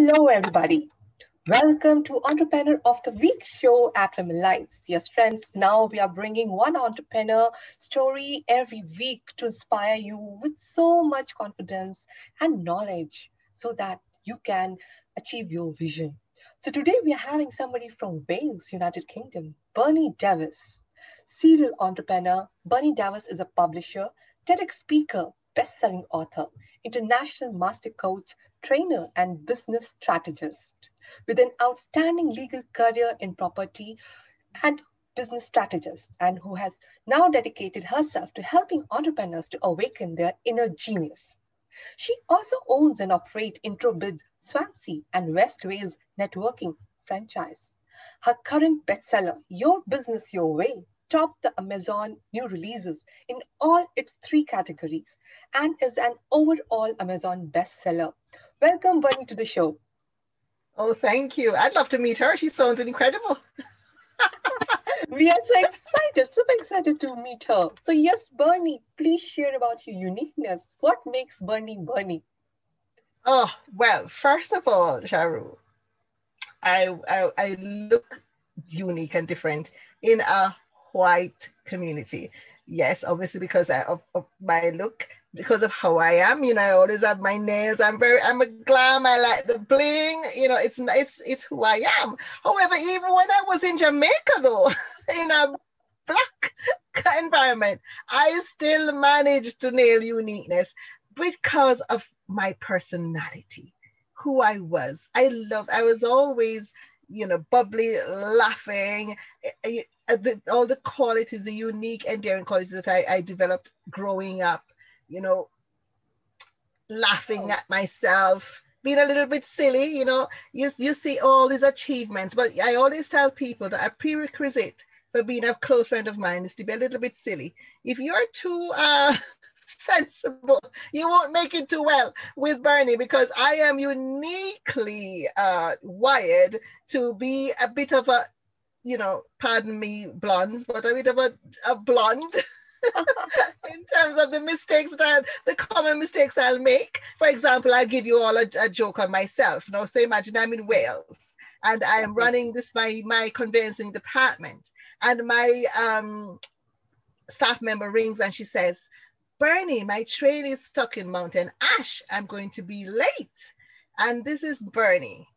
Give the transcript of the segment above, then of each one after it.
Hello, everybody. Welcome to Entrepreneur of the Week show at Women Lives. Yes, friends, now we are bringing one entrepreneur story every week to inspire you with so much confidence and knowledge so that you can achieve your vision. So today we are having somebody from Wales, United Kingdom, Bernie Davies. Serial entrepreneur, Bernie Davies is a publisher, TEDx speaker, best-selling author, international master coach, trainer, and business strategist. With an outstanding legal career in property and business strategist, and who has now dedicated herself to helping entrepreneurs to awaken their inner genius. She also owns and operates Introbid Swansea and West Wales networking franchise. Her current bestseller, Your Business Your Way, topped the Amazon new releases in all its three categories and is an overall Amazon bestseller. Welcome, Bunny, to the show. Oh, thank you. I'd love to meet her. She sounds incredible. We are so excited, super excited to meet her. So, yes, Bernie, please share about your uniqueness. What makes Bernie Bernie? Oh, well, first of all, Sharu, I look unique and different in a white community. Yes, obviously because of my look, because of how I am. I always have my nails. I'm a glam. I like the bling. It's who I am. However, even when I was in Jamaica, though, in a black environment, I still managed to nail uniqueness because of my personality, who I was. I was always, bubbly, laughing, all the qualities, the unique, endearing qualities that I developed growing up, you know, laughing Oh, at myself, being a little bit silly, you see all these achievements, but I always tell people that a prerequisite for being a close friend of mine is to be a little bit silly. If you're too sensible, you won't make it too well with Bernie because I am uniquely wired to be a bit of a, pardon me, blondes, but a bit of a blonde in terms of the common mistakes I'll make. For example, I'll give you all a joke on myself. So imagine I'm in Wales and I am okay. running my conveyancing department, and my staff member rings and she says, Bernie, my train is stuck in Mountain Ash. I'm going to be late. And this is Bernie.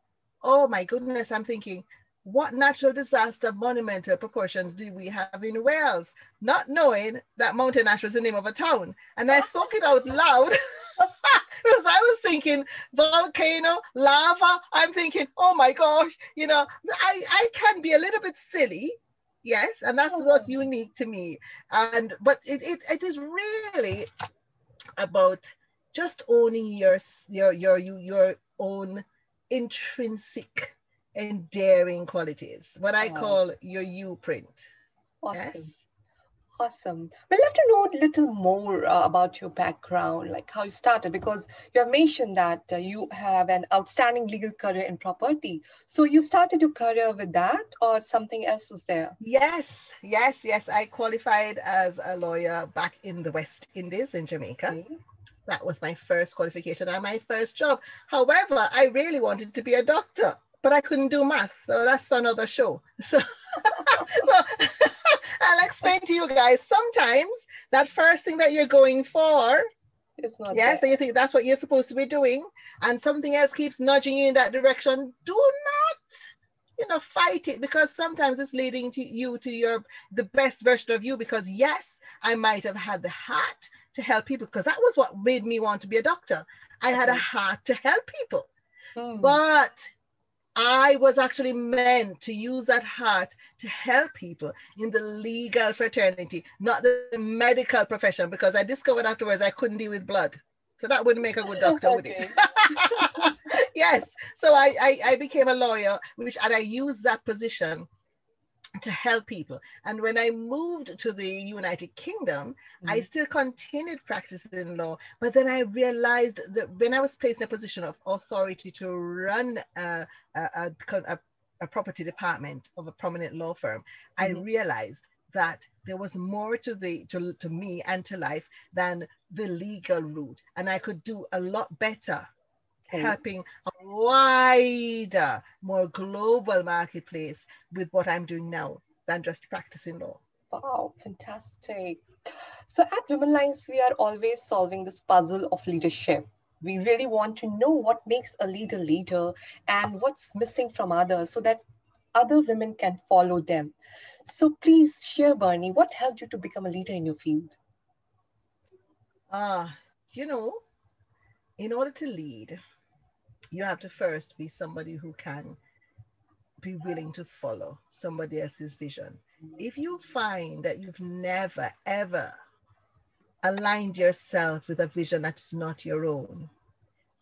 Oh my goodness, I'm thinking, what natural disaster of monumental proportions do we have in Wales? Not knowing that Mountain Ash was the name of a town. And I spoke it out loud because I was thinking volcano, lava. I'm thinking, oh my gosh, I can be a little bit silly. Yes, and that's what's Oh, unique to me. But it is really about just owning your own intrinsic endearing qualities, what I oh, call your you print. awesome. Yes. Awesome. We'd love to know a little more about your background, like how you started, because you have mentioned that you have an outstanding legal career in property. So you started your career with that, or something else was there? Yes. I qualified as a lawyer back in the West Indies in Jamaica. Okay. That was my first qualification and my first job. However, I really wanted to be a doctor, but I couldn't do math. So that's for another show. So I'll explain to you guys. Sometimes that first thing that you're going for, It's not yeah, there. so you think that's what you're supposed to be doing, and something else keeps nudging you in that direction, do not, fight it, because sometimes it's leading to you to the best version of you. Because yes, I might have had the heart to help people, because that was what made me want to be a doctor. I had a Okay. heart to help people, Hmm. but I was actually meant to use that heart to help people in the legal fraternity, not the medical profession, because I discovered afterwards I couldn't deal with blood. So that wouldn't make a good doctor, would it? Okay. Yes. So I became a lawyer, and I used that position to help people. And when I moved to the United Kingdom, I Hmm. still continued practicing law. But then I realized that when I was placed in a position of authority to run a property department of a prominent law firm, I Hmm. realized that there was more to me and to life than the legal route, and I could do a lot better Oh, helping a wider, more global marketplace with what I'm doing now than just practicing law. wow, fantastic. So at Women Lines, we are always solving this puzzle of leadership. We really want to know what makes a leader leader and what's missing from others so that other women can follow them. So please share, Bernie, what helped you to become a leader in your field? Ah, you know, in order to lead, you have to first be somebody who can be willing to follow somebody else's vision. If you find that you've never, ever aligned yourself with a vision that is not your own,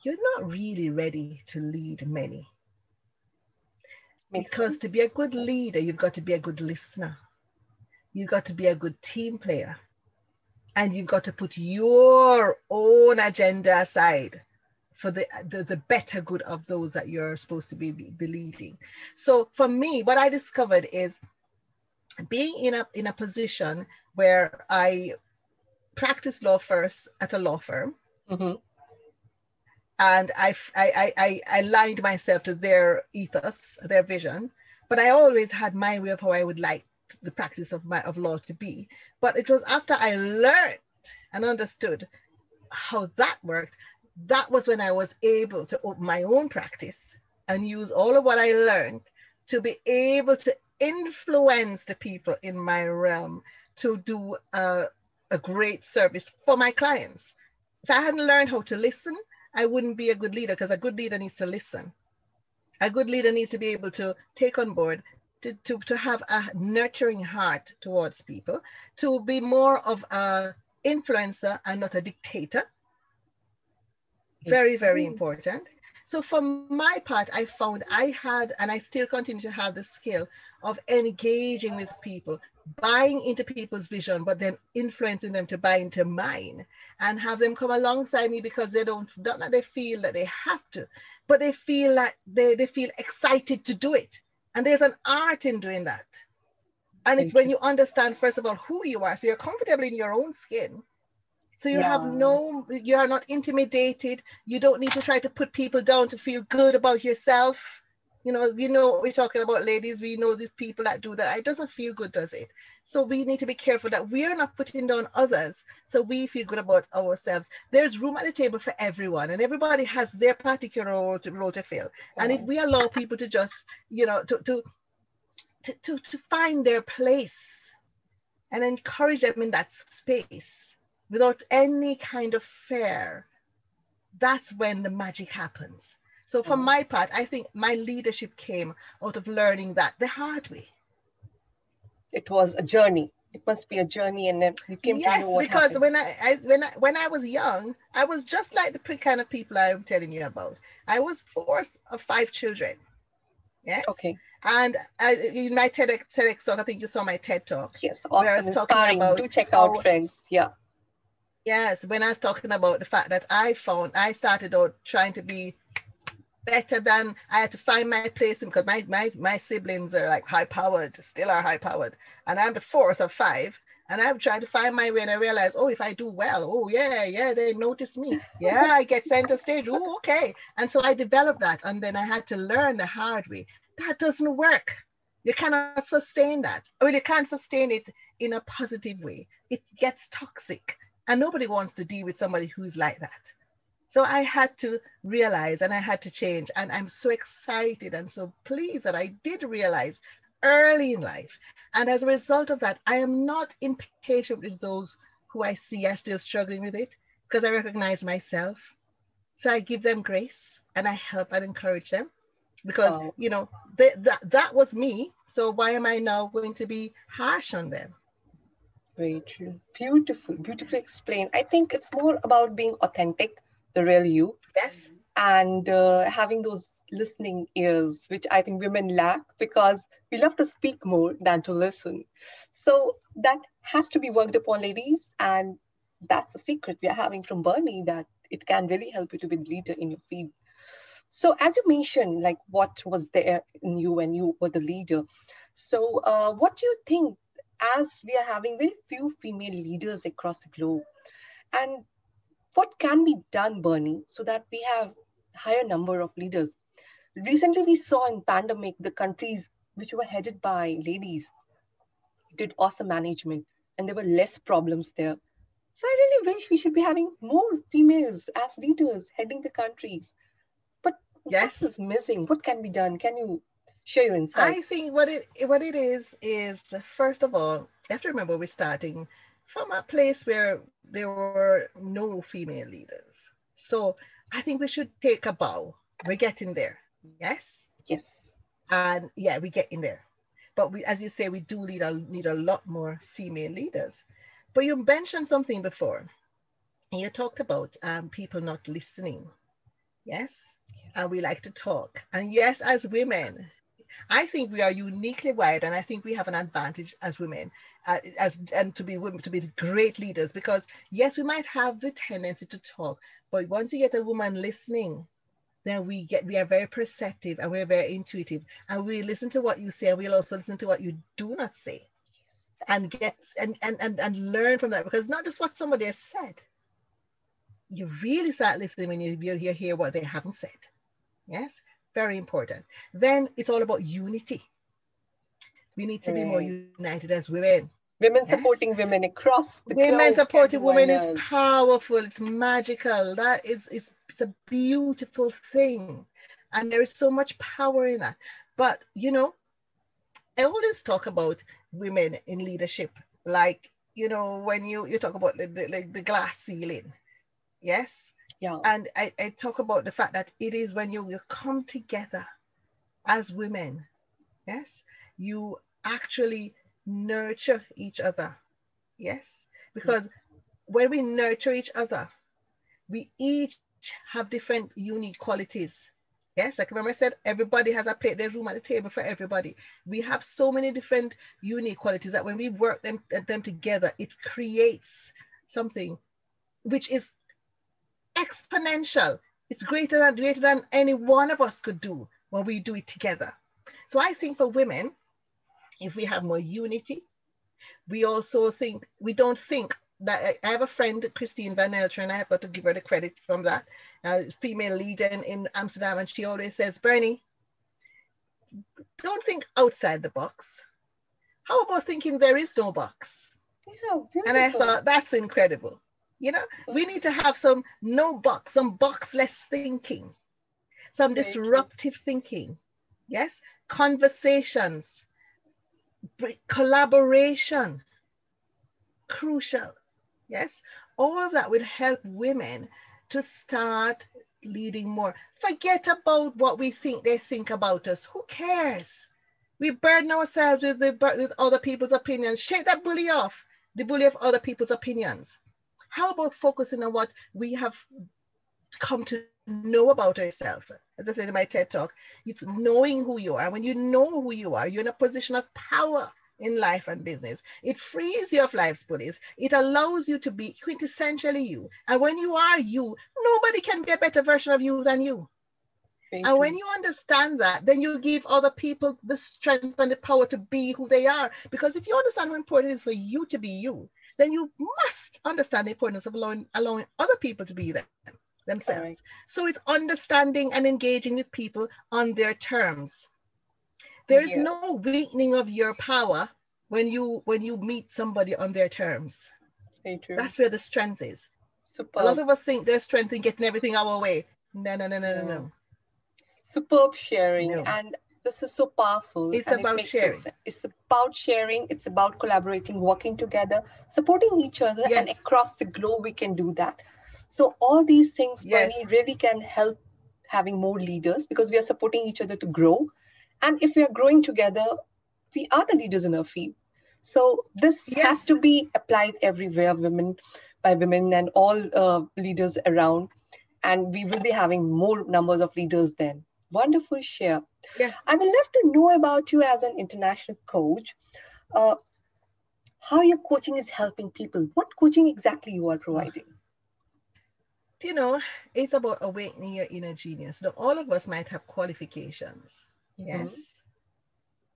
you're not really ready to lead many. Makes Because to be a sense? good leader, you've got to be a good listener. You've got to be a good team player. And you've got to put your own agenda aside for the better good of those that you're supposed to be leading. So for me, what I discovered is being in a position where I practiced law first at a law firm, Mm-hmm. and I aligned myself to their ethos, their vision, but I always had my way of how I would like the practice of law to be. But it was after I learned and understood how that worked, that was when I was able to open my own practice and use all of what I learned to be able to influence the people in my realm to do a great service for my clients. If I hadn't learned how to listen, I wouldn't be a good leader, because a good leader needs to listen. A good leader needs to be able to take on board, to have a nurturing heart towards people, to be more of a influencer and not a dictator. Very, Makes very sense. important. So for my part, I found I had, and I still continue to have, the skill of engaging with people, buying into people's vision, but then influencing them to buy into mine, and have them come alongside me, because don't that they feel that they have to, but they feel like they feel excited to do it. And there's an art in doing that. And Very it's when true. you understand, first of all, who you are, so you're comfortable in your own skin, so Yeah. you are not intimidated. You don't need to try to put people down to feel good about yourself. You know what we're talking about, ladies. We know these people that do that. It doesn't feel good, does it? So we need to be careful that we are not putting down others, so we feel good about ourselves. There's room at the table for everyone, and everybody has their particular role to fill. And if Wow. we allow people to just, to find their place and encourage them in that space without any kind of fear, that's when the magic happens. So for Wow. my part, I think my leadership came out of learning that the hard way. It was a journey. It must be a journey, and then you came to know Yes, what because happened. when I was young, I was just like the kind of people I'm telling you about. I was fourth of five children. Yes. Okay. And in my TEDx talk, I think you saw my TED talk, Yes. where I Awesome. was talking Inspiring. about Do check out, how, friends. Yeah. yes, when I was talking about the fact that I started out trying to be better than, I had to find my place, because my siblings are like high powered, still are high powered. And I'm the fourth of five. And I'm trying to find my way, and I realized, oh, if I do well, oh yeah, they notice me. Yeah, I get center stage. Oh, okay. And so I developed that. And then I had to learn the hard way. That doesn't work. You cannot sustain that. I mean, you can't sustain it in a positive way. It gets toxic. And nobody wants to deal with somebody who's like that. So I had to realize, and I had to change. And I'm so excited and so pleased that I did realize early in life. And as a result of that, I am not impatient with those who I see are still struggling with it, because I recognize myself. So I give them grace, and I help and encourage them, because, Wow. that was me. So why am I now going to be harsh on them? Very true. Beautiful. Beautifully explained. I think it's more about being authentic, the real you, Yes. and having those listening ears, which I think women lack because we love to speak more than to listen. So that has to be worked upon, ladies. And that's the secret we are having from Bernie, that it can really help you to be the leader in your field. So as you mentioned, like what was there in you when you were the leader. So what do you think, as we are having very few female leaders across the globe, and what can be done, Bernie, so that we have higher number of leaders. Recently, we saw in pandemic the countries which were headed by ladies did awesome management, and there were less problems there. So I really wish we should be having more females as leaders heading the countries. But what Yes. is missing? What can be done? Can you share your I insights? think what it is first of all, you have to remember we're starting from a place where there were no female leaders. So I think we should take a bow. We're getting there. Yes. Yes. And yeah, we're getting there. But we, as you say, we do need a lot more female leaders. But you mentioned something before. You talked about people not listening. Yes. And we like to talk. And yes, as women, I think we are uniquely wired, and I think we have an advantage as women, as and to be women, to be great leaders. Because yes, we might have the tendency to talk, but once you get a woman listening, then we are very perceptive and we're very intuitive, and we listen to what you say, and we'll also listen to what you do not say, and get and learn from that. Because not just what somebody has said, you really start listening when you hear what they haven't said. Yes, very important. Then it's all about unity. We need to be more Correct. united as women. Women Yes. supporting women across the Women globe can supporting do women is wonders. powerful. It's magical. That is it's a beautiful thing. And there is so much power in that. But I always talk about women in leadership, like, when you talk about like the glass ceiling. Yes. Yeah, And I talk about the fact that it is when you come together as women. Yes, you actually nurture each other. Yes, yes, because when we nurture each other, we each have different unique qualities. Yes, like remember I said, everybody has a plate, there's room at the table for everybody. We have so many different unique qualities that when we work them together, it creates something which is exponential. It's greater than any one of us could do when we do it together. So I think for women, if we have more unity, we also think, we don't think that I have a friend, Christine Van Elter, and I have got to give her the credit from that, female leader in Amsterdam, and she always says, Bernie, don't think outside the box. How about thinking there is no box? yeah, And I beautiful. thought, that's incredible. We need to have some no box, some boxless thinking, some Very true. disruptive thinking. Yes, conversations, collaboration, crucial. Yes, all of that will help women to start leading more. Forget about what we think they think about us. Who cares? We burden ourselves with other people's opinions. Shake that bully off, the bully of other people's opinions. How about focusing on what we have come to know about ourselves? As I said in my TED talk, it's knowing who you are. And when you know who you are, you're in a position of power in life and business. It frees you of life's bullies. It allows you to be quintessentially you. And when you are you, nobody can be a better version of you than you. Very And when true. you understand that, then you give other people the strength and the power to be who they are. Because if you understand how important it is for you to be you, then you must understand the importance of allowing other people to be themselves. Correct. So it's understanding and engaging with people on their terms. There is Yeah, no weakening of your power when you meet somebody on their terms. very true. That's where the strength is. A lot Superb. of us think there's strength in getting everything our way. No, no, no, no, no, No. no. Superb sharing, No. and this is so powerful, It's and it about makes so sharing. sense. It's about sharing, it's about collaborating, working together, supporting each other, and Yes, across the globe we can do that. So all these things, yes, Bernie, really can help having more leaders because we are supporting each other to grow. And if we are growing together, we are the leaders in our field. So this has yes. to be applied everywhere, women by women and all leaders around, and we will be having more numbers of leaders then. Wonderful share. Yeah. I would love to know about you as an international coach. Uh, how your coaching is helping people. What coaching exactly you are Oh, providing? you know, it's about awakening your inner genius. Now, all of us might have qualifications. Mm-hmm. Yes.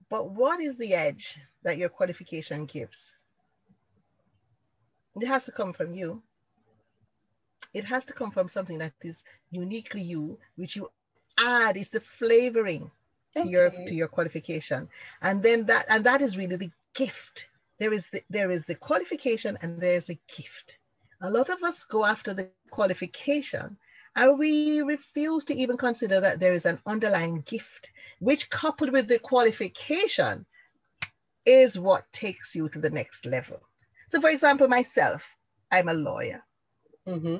But what is the edge that your qualification gives? It has to come from you. it has to come from something that is uniquely you, which you add, is the flavoring to Okay. your qualification. And then that is really the gift. There is the qualification and there's the gift. A lot of us go after the qualification and we refuse to even consider that there is an underlying gift, which coupled with the qualification is what takes you to the next level. So for example, myself, I'm a lawyer, Mm-hmm.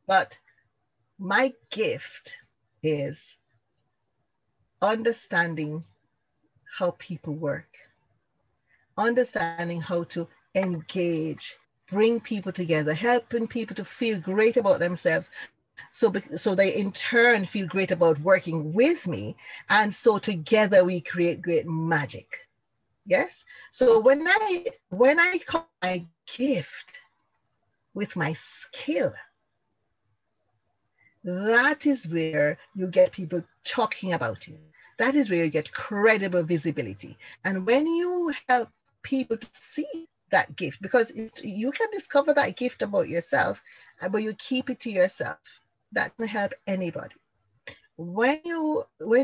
but my gift is understanding how people work, understanding how to engage, bring people together, helping people to feel great about themselves. So they in turn feel great about working with me. And so together we create great magic. Yes. So when I call my gift with my skill, that is where you get people talking about you. That is where you get credible visibility. And when you help people to see that gift, because you can discover that gift about yourself, but you keep it to yourself. That doesn't help anybody. When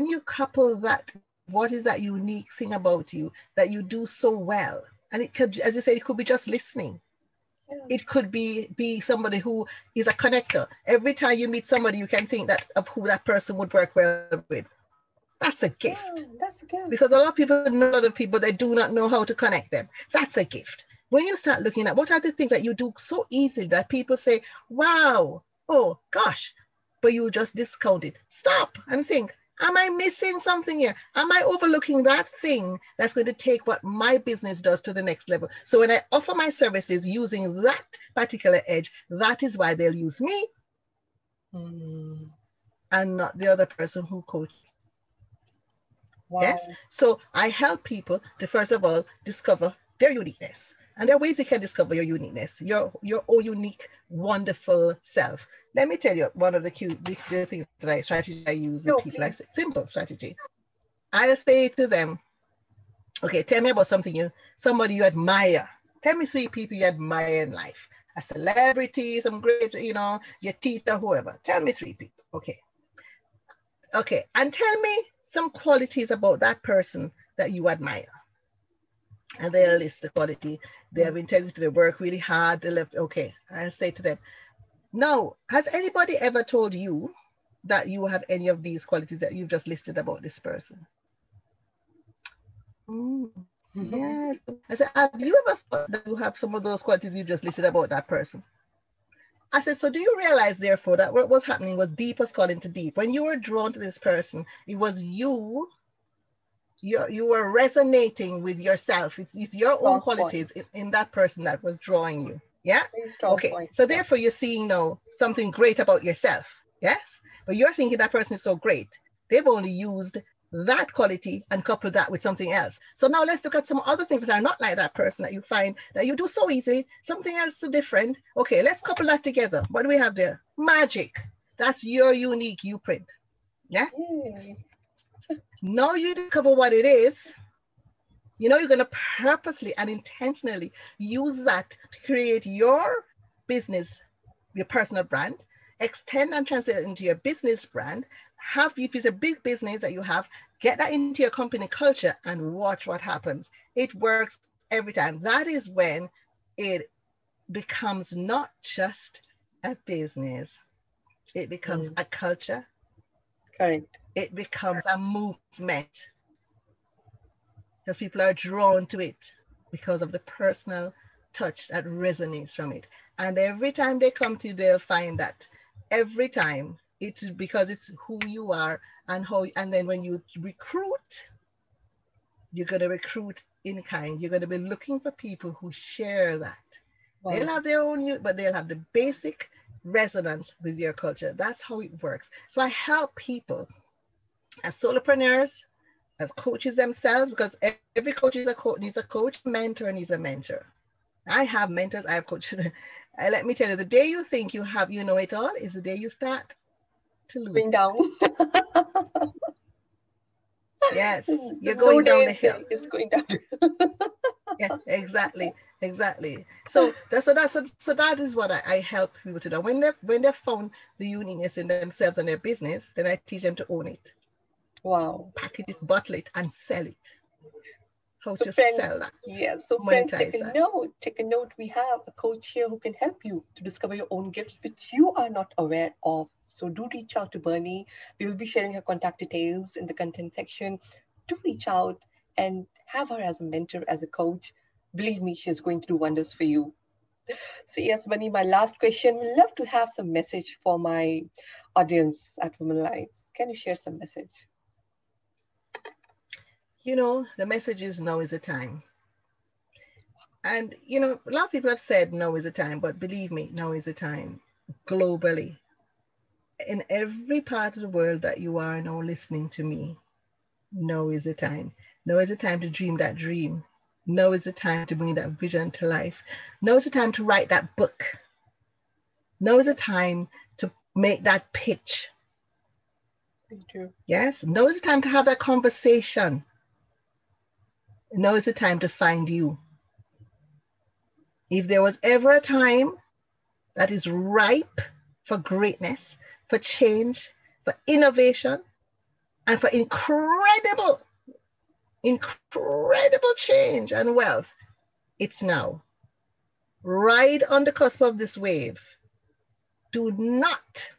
you couple that, what is that unique thing about you that you do so well? And it could, as you said, it could be just listening. Yeah. It could be somebody who is a connector. Every time you meet somebody, you can think that of who that person would work well with. That's a gift. Yeah, that's a Because a gift. lot of people know a lot of people, they do not know how to connect them. That's a gift. When you start looking at what are the things that you do so easily that people say, wow, oh gosh, but you just discount it. Stop and think, am I missing something here? Am I overlooking that thing that's going to take what my business does to the next level? So when I offer my services using that particular edge, that is why they'll use me Mm. and not the other person who coaches. Yes. Wow. So I help people to first of all discover their uniqueness. And there are ways you can discover your uniqueness, your own unique, wonderful self. Let me tell you one of the the things that strategy I use with No, people. I say, please. simple strategy. I'll say to them, okay, tell me about somebody you admire. Tell me three people you admire in life. A celebrity, some great, your teacher, whoever. Tell me three people. Okay. Okay. And tell me some qualities about that person that you admire. And they'll list the quality. They have Mm. integrity, they work really hard. They left. Okay. I'll say to them, now, has anybody ever told you that you have any of these qualities that you've just listed about this person? Mm, yes. I said, have you ever thought that you have some of those qualities you just listed about that person? I said, so do you realize, therefore, that what was happening was deep was calling to deep. When you were drawn to this person, it was you were resonating with yourself. It's your own Strong point. qualities in that person that was drawing you. Yeah. Very strong Okay. point. So Yeah. therefore, you're seeing now something great about yourself. Yes. But you're thinking that person is so great. They've only used that quality and coupled that with something else. So now let's look at some other things that are not like that person that you find that you do so easily. Something else so different. Okay. Let's couple that together. What do we have there? Magic. That's your unique you print. Yeah. Yay. Now you discover what it is. You're going to purposely and intentionally use that to create your business, your personal brand, extend and translate it into your business brand. If it's a big business that you have, get that into your company culture and watch what happens. It works every time. That is when it becomes not just a business, it becomes Mm. a culture, Correct. it becomes a movement. Because people are drawn to it because of the personal touch that resonates from it. And every time they come to you, they'll find that every time it's because it's who you are and then when you recruit, you're going to recruit in kind. You're going to be looking for people who share that. Wow. They'll have their own, but they'll have the basic resonance with your culture. That's how it works. So I help people as solopreneurs, as coaches themselves, because every coach is needs a coach, mentor needs a mentor. I have mentors, I have coaches. Let me tell you, the day you think you know it all is the day you start to lose Going it. down. Yes, you're No going down the days hill. there is going down. Yeah, exactly, exactly. So that is what I help people to do. When they've found the uniqueness in themselves and their business, then I teach them to own it, Wow. package it, bottle it, and sell it. How So to friends, sell that, yes. So friends, take a monetize that. note. Take a note. We have a coach here who can help you to discover your own gifts which you are not aware of. So do reach out to Bernie. We will be sharing her contact details in the content section. Do reach out and have her as a mentor, as a coach. Believe me, she's going to do wonders for you. So yes, Bernie, my last question. We'd love to have some message for my audience at Women Lives. Can you share some message? The message is now is the time. And a lot of people have said now is the time, but believe me, now is the time. Globally, in every part of the world that you are now listening to me, now is the time. Now is the time to dream that dream. Now is the time to bring that vision to life. Now is the time to write that book. Now is the time to make that pitch. Thank you. Yes, now is the time to have that conversation. Now is the time to find you. If there was ever a time that is ripe for greatness, for change, for innovation, and for incredible change and wealth, it's now. Ride on the cusp of this wave. Do not,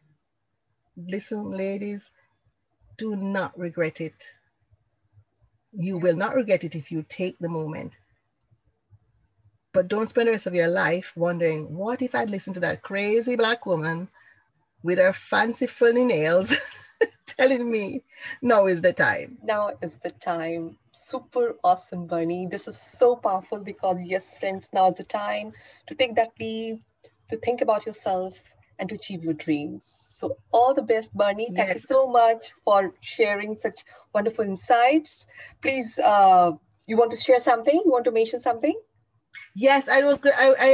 listen, ladies, do not regret it. You will not regret it if you take the moment. But don't spend the rest of your life wondering, what if I'd listened to that crazy Black woman with her fancy funny nails telling me now is the time? Now is the time. Super awesome, Bernie. This is so powerful because, yes, friends, now is the time to take that leap, to think about yourself, and to achieve your dreams. So, all the best, Bernie. Thank you Yes. so much for sharing such wonderful insights. Please, you want to share something? You want to mention something? Yes, I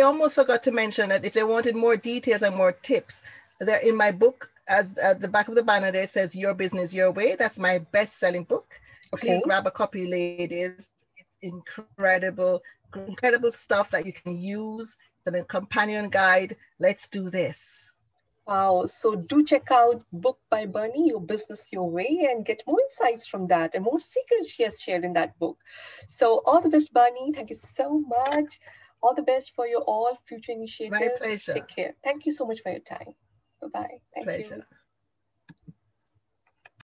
almost forgot to mention that if they wanted more details and more tips, they're in my book. As at the back of the banner there says Your Business Your Way. That's my best-selling book. Please Okay. grab a copy, ladies. It's incredible stuff that you can use as a companion guide. Let's do this. Wow. So do check out book by Bernie, Your Business Your Way, and get more insights from that and more secrets she has shared in that book. So all the best, Bernie. Thank you so much. All the best for your all future My initiatives. pleasure. Take care. Thank you so much for your time. Bye-bye. Thank you. Pleasure.